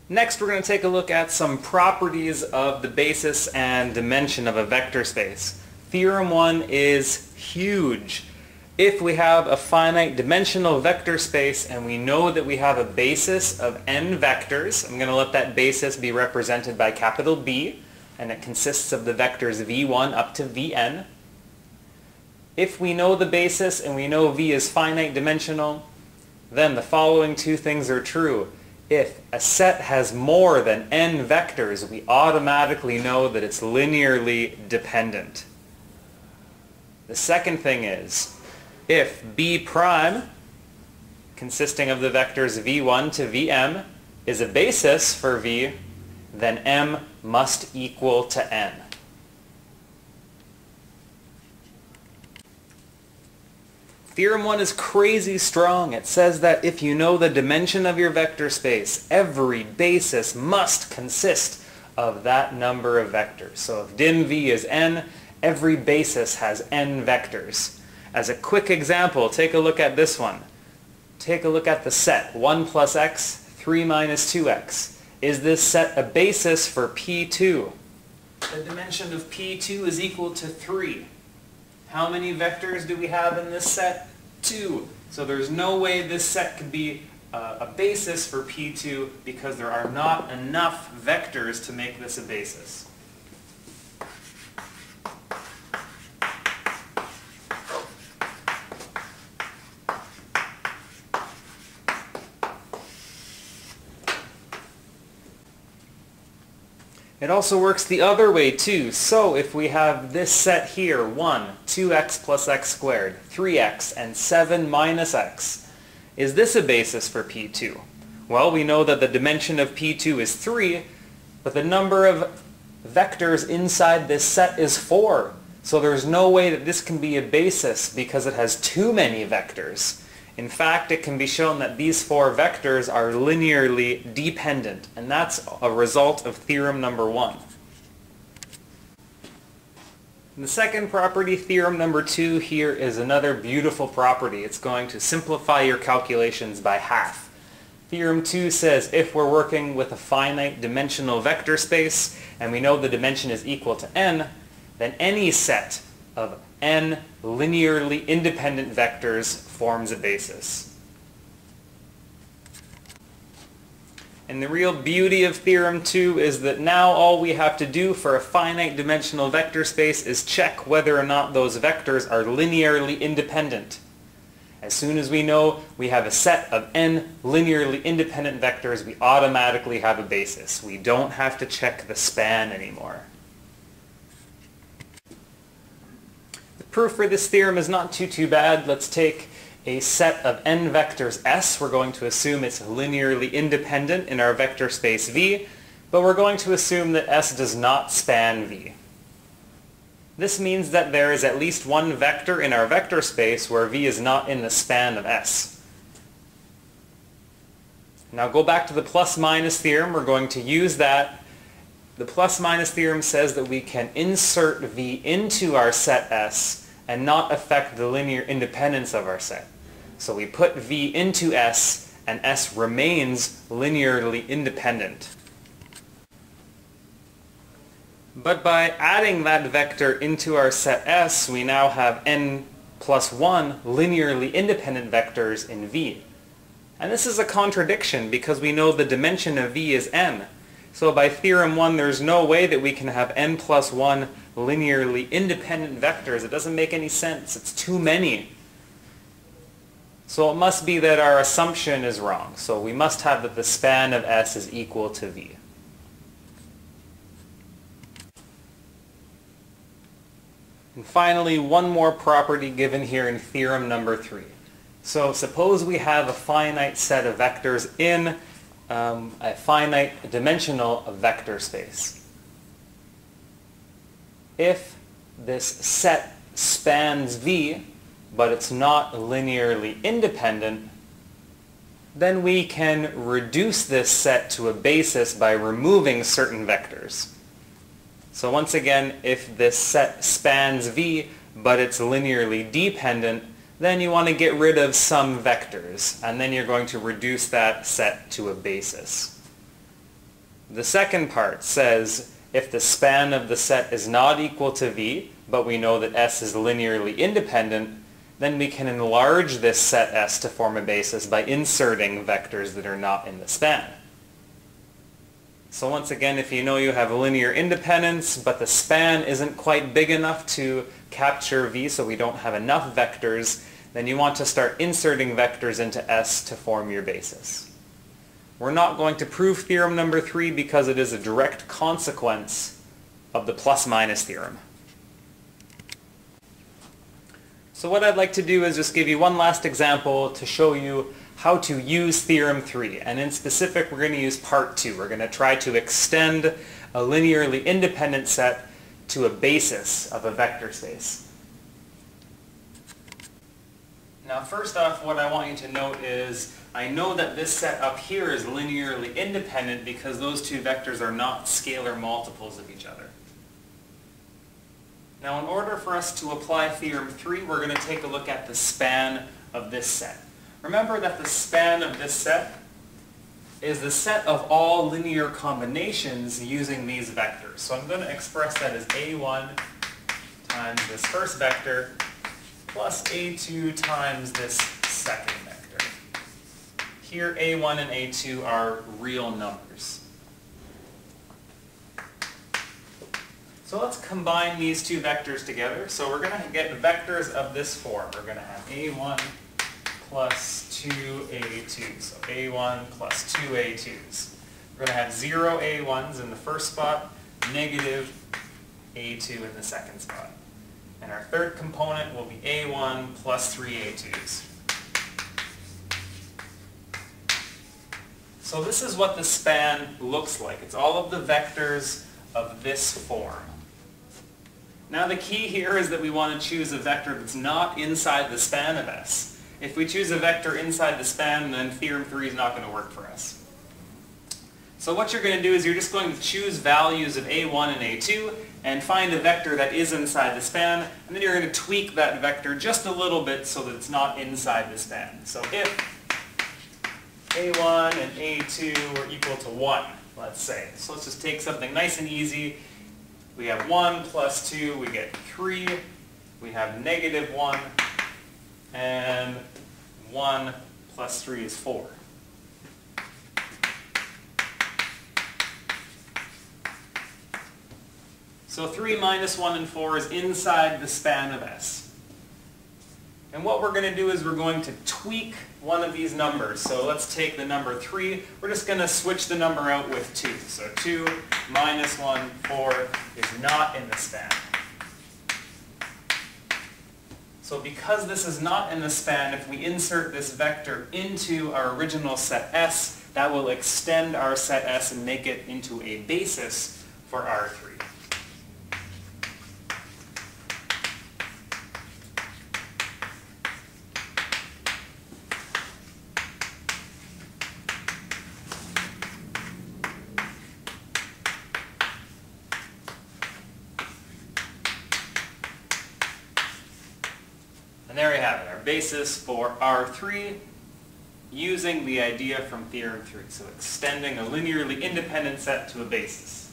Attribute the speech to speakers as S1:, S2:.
S1: Next, we're going to take a look at some properties of the basis and dimension of a vector space. Theorem 1 is huge. If we have a finite dimensional vector space and we know that we have a basis of n vectors, I'm going to let that basis be represented by capital B, and it consists of the vectors v1 up to vn. If we know the basis and we know v is finite dimensional, then the following two things are true. If a set has more than n vectors, we automatically know that it's linearly dependent. The second thing is, if B prime, consisting of the vectors v1 to vm, is a basis for v, then m must equal to n. Theorem 1 is crazy strong. It says that if you know the dimension of your vector space, every basis must consist of that number of vectors. So if dim v is n, every basis has n vectors. As a quick example, take a look at this one. Take a look at the set 1 plus x, 3 minus 2x. Is this set a basis for P2? The dimension of P2 is equal to 3. How many vectors do we have in this set? 2. So there's no way this set could be a basis for P2 because there are not enough vectors to make this a basis. It also works the other way too. So if we have this set here, 1, 2x plus x squared, 3x, and 7 minus x, is this a basis for P2? Well, we know that the dimension of P2 is 3, but the number of vectors inside this set is 4. So there's no way that this can be a basis because it has too many vectors. In fact, it can be shown that these 4 vectors are linearly dependent, and that's a result of theorem number 1. The second property, theorem number 2, here is another beautiful property. It's going to simplify your calculations by half. Theorem 2 says if we're working with a finite dimensional vector space, and we know the dimension is equal to n, then any set of n linearly independent vectors forms a basis. And the real beauty of Theorem 2 is that now all we have to do for a finite dimensional vector space is check whether or not those vectors are linearly independent. As soon as we know we have a set of n linearly independent vectors, we automatically have a basis. We don't have to check the span anymore. Proof for this theorem is not too bad. Let's take a set of n vectors S. We're going to assume it's linearly independent in our vector space V, but we're going to assume that S does not span V. This means that there is at least one vector in our vector space where V is not in the span of S. Now go back to the plus-minus theorem. We're going to use that. The plus-minus theorem says that we can insert V into our set S and not affect the linear independence of our set. So we put V into S, and S remains linearly independent. But by adding that vector into our set S, we now have n plus 1 linearly independent vectors in V. And this is a contradiction because we know the dimension of V is n. So by Theorem 1, there's no way that we can have n plus 1 linearly independent vectors. It doesn't make any sense. It's too many. So it must be that our assumption is wrong. So we must have that the span of S is equal to V. And finally, one more property given here in theorem number 3. So suppose we have a finite set of vectors in a finite dimensional vector space. If this set spans V, but it's not linearly independent, then we can reduce this set to a basis by removing certain vectors. So once again, if this set spans V, but it's linearly dependent, then you want to get rid of some vectors, and then you're going to reduce that set to a basis. The second part says if the span of the set is not equal to V, but we know that S is linearly independent, then we can enlarge this set S to form a basis by inserting vectors that are not in the span. So once again, if you know you have linear independence, but the span isn't quite big enough to capture V, so we don't have enough vectors, then you want to start inserting vectors into S to form your basis. We're not going to prove theorem number 3 because it is a direct consequence of the plus-minus theorem. So what I'd like to do is just give you one last example to show you how to use theorem 3. And in specific, we're going to use part 2. We're going to try to extend a linearly independent set to a basis of a vector space. Now first off, what I want you to note is I know that this set up here is linearly independent because those two vectors are not scalar multiples of each other. Now in order for us to apply theorem 3, we're going to take a look at the span of this set. Remember that the span of this set is the set of all linear combinations using these vectors. So I'm going to express that as a1 times this first vector plus a2 times this second vector. Here a1 and a2 are real numbers. So let's combine these two vectors together. So we're going to get vectors of this form. We're going to have a1 plus 2a2. So a1 plus 2a2s. We're going to have 0 a1s in the first spot, negative a2 in the second spot. And our third component will be a1 plus 3a2s. So this is what the span looks like. It's all of the vectors of this form. Now the key here is that we want to choose a vector that's not inside the span of S. If we choose a vector inside the span, then theorem 3 is not going to work for us. So what you're going to do is you're just going to choose values of a1 and a2 and find a vector that is inside the span, and then you're going to tweak that vector just a little bit so that it's not inside the span. So if a1 and a2 are equal to 1, let's say. So let's just take something nice and easy. We have 1 plus 2, we get 3. We have negative 1, and 1 plus 3 is 4. So 3 minus 1 and 4 is inside the span of S. And what we're going to do is we're going to tweak one of these numbers. So let's take the number 3. We're just going to switch the number out with 2. So 2 minus 1, 4 is not in the span. So because this is not in the span, if we insert this vector into our original set S, that will extend our set S and make it into a basis for R3. And there we have it, our basis for R3 using the idea from theorem 3. So extending a linearly independent set to a basis.